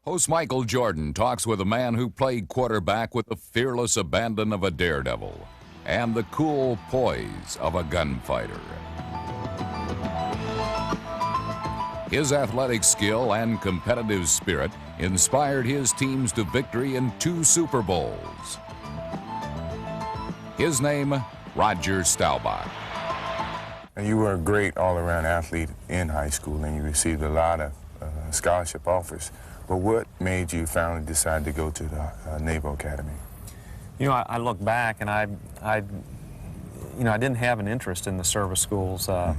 Host Michael Jordan talks with a man who played quarterback with the fearless abandon of a daredevil and the cool poise of a gunfighter. His athletic skill and competitive spirit inspired his teams to victory in 2 Super Bowls. His name, Roger Staubach. You were a great all-around athlete in high school, and you received a lot of scholarship offers. But what made you finally decide to go to the Naval Academy? You know, I look back, and I didn't have an interest in the service schools. I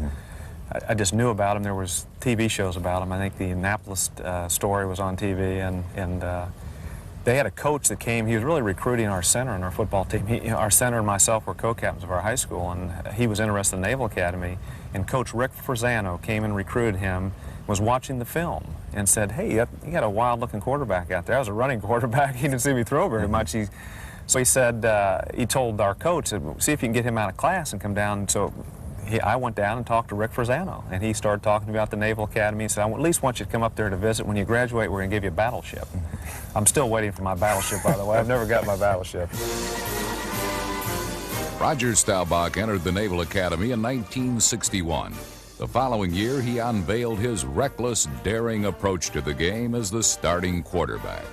just knew about them. There was TV shows about them. I think the Annapolis story was on TV, and they had a coach that came. He was really recruiting our center and our football team. Our center and myself were co-captains of our high school, and he was interested in the Naval Academy. And Coach Rick Frazano came and recruited him, was watching the film, and said, "Hey, you got a wild-looking quarterback out there." I was a running quarterback. He didn't see me throw very much. So he said, he told our coach, "See if you can get him out of class and come down." So I went down and talked to Rick Frazano, and he started talking about the Naval Academy. He said, "I at least want you to come up there to visit. When you graduate, we're going to give you a battleship." I'm still waiting for my battleship, by the way. I've never got my battleship. Roger Staubach entered the Naval Academy in 1961. The following year, he unveiled his reckless, daring approach to the game as the starting quarterback.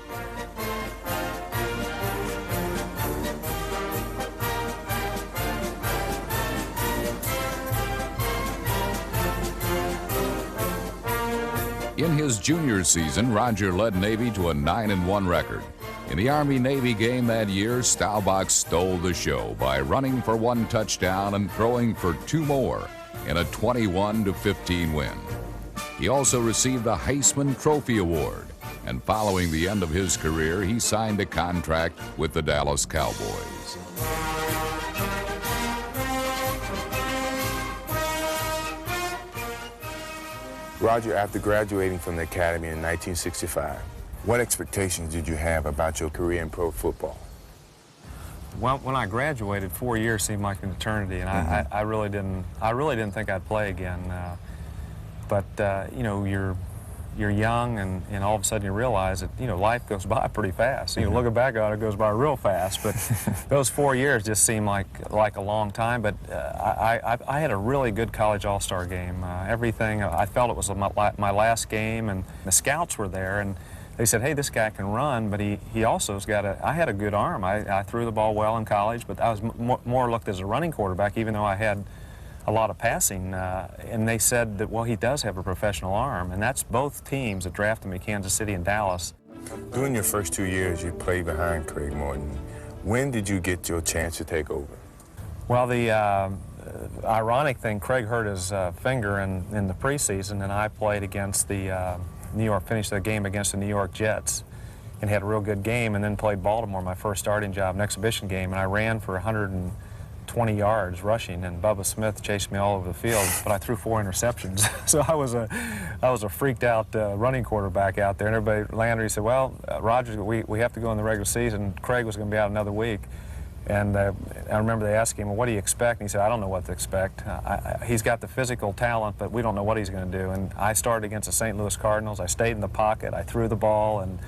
In his junior season, Roger led Navy to a 9-1 record. In the Army-Navy game that year, Staubach stole the show by running for 1 touchdown and throwing for 2 more in a 21-15 win. He also received the Heisman Trophy Award, and following the end of his career, he signed a contract with the Dallas Cowboys. Roger, after graduating from the academy in 1965, what expectations did you have about your career in pro football? Well, when I graduated, 4 years seemed like an eternity, and I really didn't think I'd play again. You know, you're young, and all of a sudden you realize that, you know, life goes by pretty fast. You know, looking back on it, it goes by real fast. But those 4 years just seemed like a long time. But I had a really good college all-star game. Everything, I felt it was my last game, and the scouts were there, and they said, "Hey, this guy can run, but he also has got I had a good arm. I threw the ball well in college, but I was more looked as a running quarterback, even though I had a lot of passing." And they said that, well, he does have a professional arm, and that's both teams that drafted me, Kansas City and Dallas. During your first 2 years, you played behind Craig Morton. When did you get your chance to take over? Well, the ironic thing, Craig hurt his finger in the preseason, and I played against the finished the game against the New York Jets and had a real good game, and then played Baltimore, my first starting job, an exhibition game, and I ran for 120 yards rushing, and Bubba Smith chased me all over the field, but I threw 4 interceptions. So I was a freaked out running quarterback out there, and everybody, Landry said, "Well, Roger, we have to go in the regular season. Craig was going to be out another week." And I remember they asked him, "Well, what do you expect?" And he said, "I don't know what to expect. He's got the physical talent, but we don't know what he's going to do." And I started against the St. Louis Cardinals. I stayed in the pocket. I threw the ball, and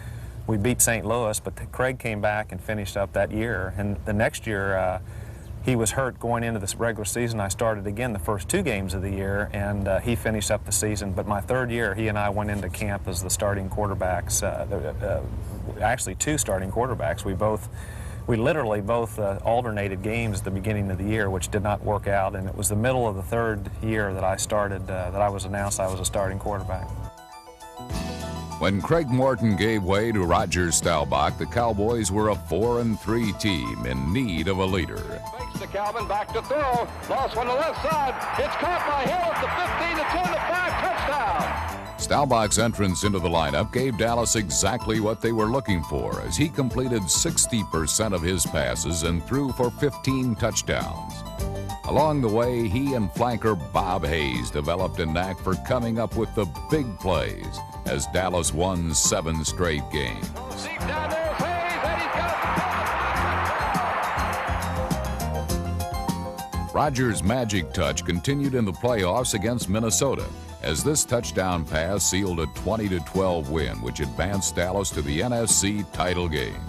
we beat St. Louis. But Craig came back and finished up that year. And the next year, he was hurt going into this regular season. I started again the first 2 games of the year, and he finished up the season. But my 3rd year, he and I went into camp as the starting quarterbacks. Actually, 2 starting quarterbacks. We literally both alternated games at the beginning of the year, which did not work out, and it was the middle of the 3rd year that I started, that I was announced I was a starting quarterback. When Craig Morton gave way to Roger Staubach, the Cowboys were a 4-3 team in need of a leader. Fakes to Calvin, back to throw, lost on the left side, it's caught by Hill at the 15, the 10, the 5, touchdown! Staubach's entrance into the lineup gave Dallas exactly what they were looking for, as he completed 60% of his passes and threw for 15 touchdowns. Along the way, he and flanker Bob Hayes developed a knack for coming up with the big plays as Dallas won 7 straight games. Deep down there, Hayes, and he's got it. Rogers' magic touch continued in the playoffs against Minnesota as this touchdown pass sealed a 20-12 win, which advanced Dallas to the NFC title game.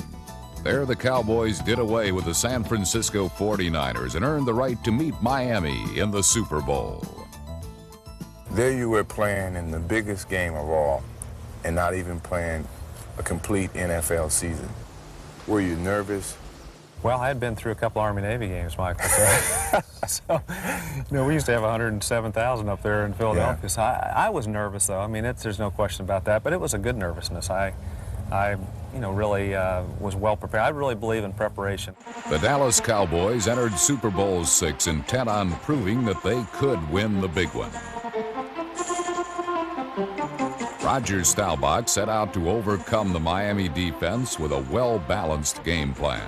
There, the Cowboys did away with the San Francisco 49ers and earned the right to meet Miami in the Super Bowl. There you were playing in the biggest game of all and not even playing a complete NFL season. Were you nervous? Well, I had been through a couple Army-Navy games, Michael. So, we used to have 107,000 up there in Philadelphia. Yeah. So I was nervous, though. I mean, there's no question about that. But it was a good nervousness. I really was well prepared. I really believe in preparation. The Dallas Cowboys entered Super Bowl VI intent on proving that they could win the big one. Roger Staubach set out to overcome the Miami defense with a well-balanced game plan.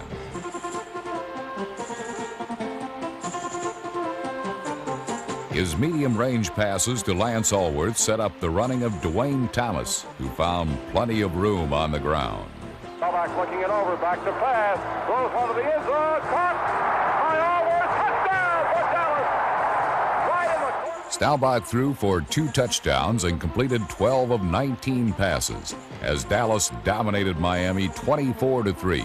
His medium-range passes to Lance Alworth set up the running of Dwayne Thomas, who found plenty of room on the ground. Staubach looking it over, back to pass, throws one to the end zone, caught by Alworth, touchdown for Dallas! Right in the... Staubach threw for 2 touchdowns and completed 12 of 19 passes as Dallas dominated Miami 24-3.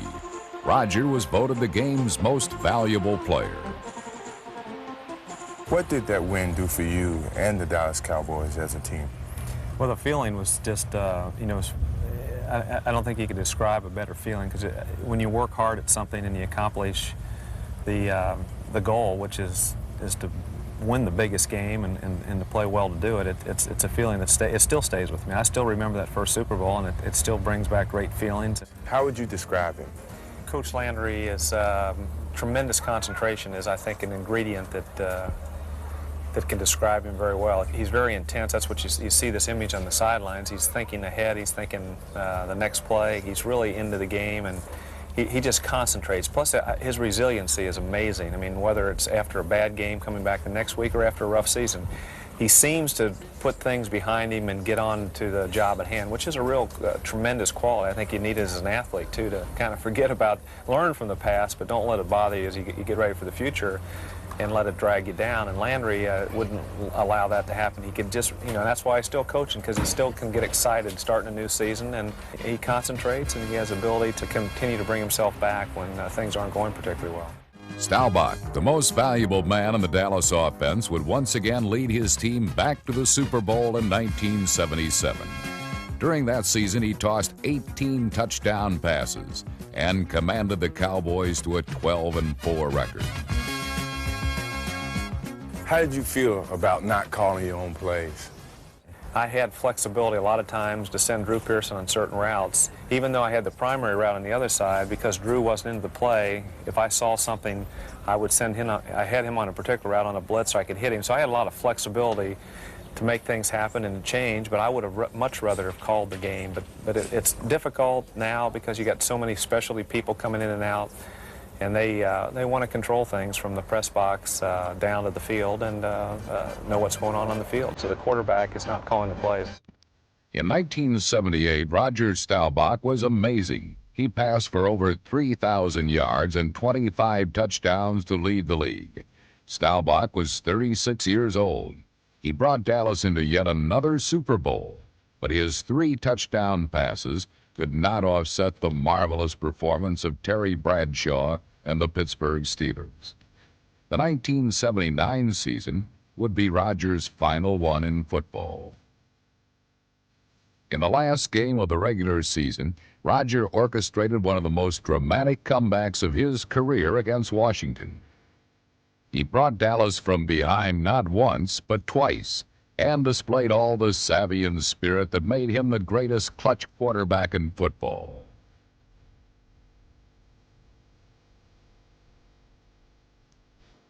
Roger was voted the game's most valuable player. What did that win do for you and the Dallas Cowboys as a team? Well, the feeling was just, I don't think you could describe a better feeling, because when you work hard at something and you accomplish the goal, which is to win the biggest game and to play well to do it, it's a feeling that it still stays with me. I still remember that first Super Bowl, and it still brings back great feelings. How would you describe him? Coach Landry is tremendous concentration is, I think, an ingredient that can describe him very well. He's very intense. That's what you see this image on the sidelines. He's thinking ahead. He's thinking the next play. He's really into the game, and he just concentrates. Plus, his resiliency is amazing. I mean, whether it's after a bad game coming back the next week or after a rough season, he seems to put things behind him and get on to the job at hand, which is a real tremendous quality. I think you need it as an athlete, too, to kind of learn from the past, but don't let it bother you as you get ready for the future and let it drag you down. And Landry wouldn't allow that to happen. He could just, that's why he's still coaching, because he still can get excited starting a new season, and he concentrates, and he has the ability to continue to bring himself back when things aren't going particularly well. Staubach, the most valuable man in the Dallas offense, would once again lead his team back to the Super Bowl in 1977. During that season, he tossed 18 touchdown passes and commanded the Cowboys to a 12-4 record. How did you feel about not calling your own plays? I had flexibility a lot of times to send Drew Pearson on certain routes, even though I had the primary route on the other side. Because Drew wasn't into the play, if I saw something, I would send him. I had him on a particular route on a blitz so I could hit him. So I had a lot of flexibility to make things happen and change, but I would have much rather have called the game. But it's difficult now because you got so many specialty people coming in and out, and they want to control things from the press box down to the field and know what's going on the field. So the quarterback is not calling the plays. In 1978, Roger Staubach was amazing. He passed for over 3,000 yards and 25 touchdowns to lead the league. Staubach was 36 years old. He brought Dallas into yet another Super Bowl, but his 3 touchdown passes could not offset the marvelous performance of Terry Bradshaw and the Pittsburgh Steelers. The 1979 season would be Roger's final one in football. In the last game of the regular season, Roger orchestrated one of the most dramatic comebacks of his career against Washington. He brought Dallas from behind not once, but twice, and displayed all the savvy and spirit that made him the greatest clutch quarterback in football.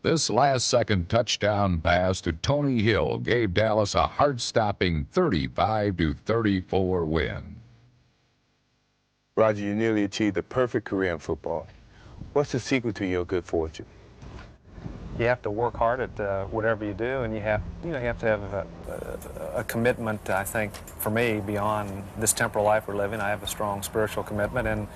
This last-second touchdown pass to Tony Hill gave Dallas a heart-stopping 35-34 win. Roger, you nearly achieved a perfect career in football. What's the secret to your good fortune? You have to work hard at whatever you do, and you have to have a commitment. I think for me, beyond this temporal life we're living, I have a strong spiritual commitment, and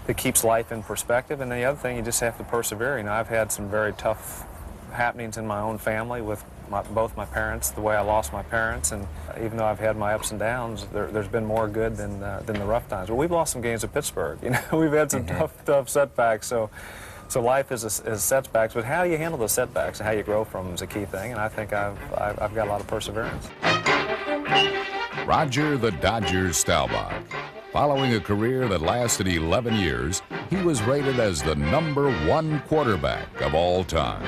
it keeps life in perspective. And the other thing, you just have to persevere. I've had some very tough happenings in my own family with both my parents, the way I lost my parents, and even though I've had my ups and downs, there's been more good than the rough times. But we've lost some games at Pittsburgh. You know, we've had some tough setbacks. So life is setbacks, but how you handle the setbacks and how you grow from them is a key thing. And I think I've got a lot of perseverance. Roger the Dodgers Staubach. Following a career that lasted 11 years, he was rated as the #1 quarterback of all time.